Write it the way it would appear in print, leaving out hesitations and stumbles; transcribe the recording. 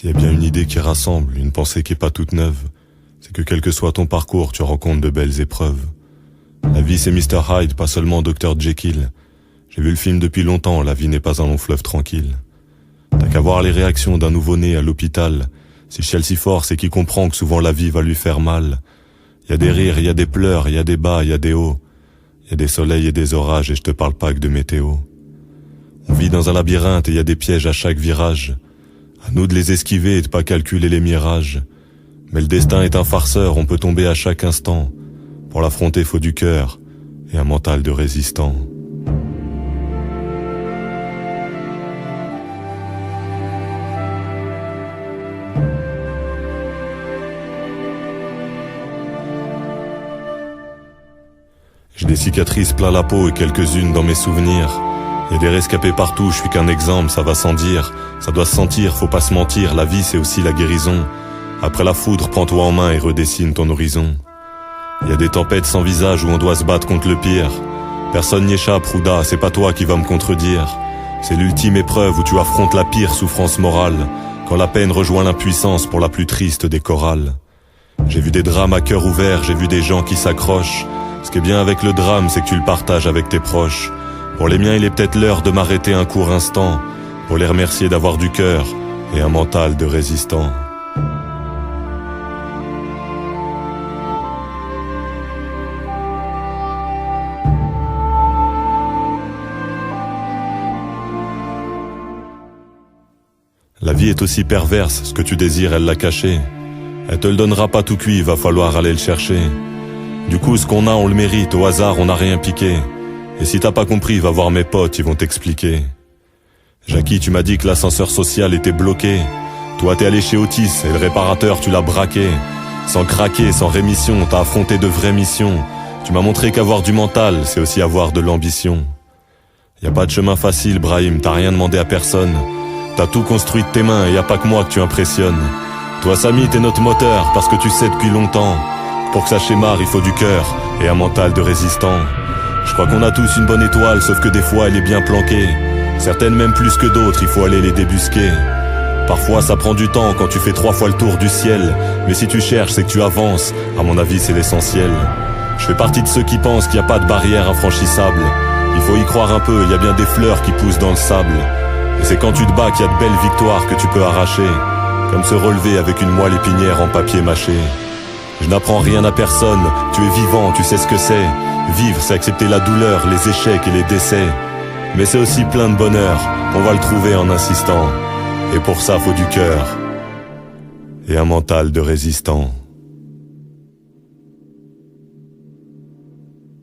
S'il y a bien une idée qui rassemble, une pensée qui est pas toute neuve, c'est que quel que soit ton parcours, tu rencontres de belles épreuves. La vie c'est Mr. Hyde, pas seulement Dr. Jekyll. J'ai vu le film depuis longtemps, la vie n'est pas un long fleuve tranquille. T'as qu'à voir les réactions d'un nouveau-né à l'hôpital. Si Chelsea Force c'est qui comprend que souvent la vie va lui faire mal. Y a des rires, y a des pleurs, y a des bas, y a des hauts. Y a des soleils et des orages et je te parle pas que de météo. On vit dans un labyrinthe et y a des pièges à chaque virage. À nous de les esquiver et de pas calculer les mirages. Mais le destin est un farceur, on peut tomber à chaque instant. Pour l'affronter faut du cœur et un mental de résistant. J'ai des cicatrices plein la peau et quelques-unes dans mes souvenirs. Y a des rescapés partout, je suis qu'un exemple, ça va sans dire. Ça doit se sentir, faut pas se mentir, la vie c'est aussi la guérison. Après la foudre, prends-toi en main et redessine ton horizon. Y a des tempêtes sans visage où on doit se battre contre le pire. Personne n'y échappe, Rouda, c'est pas toi qui vas me contredire. C'est l'ultime épreuve où tu affrontes la pire souffrance morale, quand la peine rejoint l'impuissance pour la plus triste des chorales. J'ai vu des drames à cœur ouvert, j'ai vu des gens qui s'accrochent. Ce qui est bien avec le drame, c'est que tu le partages avec tes proches. Pour les miens, il est peut-être l'heure de m'arrêter un court instant, pour les remercier d'avoir du cœur et un mental de résistant. La vie est aussi perverse, ce que tu désires, elle l'a caché. Elle te le donnera pas tout cuit, va falloir aller le chercher. Du coup, ce qu'on a, on le mérite, au hasard, on n'a rien piqué. Et si t'as pas compris, va voir mes potes, ils vont t'expliquer. Jackie, tu m'as dit que l'ascenseur social était bloqué. Toi, t'es allé chez Otis, et le réparateur, tu l'as braqué. Sans craquer, sans rémission, t'as affronté de vraies missions. Tu m'as montré qu'avoir du mental, c'est aussi avoir de l'ambition. Y a pas de chemin facile, Brahim, t'as rien demandé à personne. T'as tout construit de tes mains, et y a pas que moi que tu impressionnes. Toi, Samy, t'es notre moteur, parce que tu sais depuis longtemps. Pour que ça schémare, il faut du cœur et un mental de résistant. Je crois qu'on a tous une bonne étoile, sauf que des fois elle est bien planquée. Certaines même plus que d'autres, il faut aller les débusquer. Parfois ça prend du temps quand tu fais 3 fois le tour du ciel. Mais si tu cherches, c'est que tu avances, à mon avis c'est l'essentiel. Je fais partie de ceux qui pensent qu'il n'y a pas de barrière infranchissable. Il faut y croire un peu, il y a bien des fleurs qui poussent dans le sable. Et c'est quand tu te bats qu'il y a de belles victoires que tu peux arracher. Comme se relever avec une moelle épinière en papier mâché. Je n'apprends rien à personne, tu es vivant, tu sais ce que c'est. Vivre, c'est accepter la douleur, les échecs et les décès. Mais c'est aussi plein de bonheur, on va le trouver en insistant. Et pour ça, faut du cœur et un mental de résistant.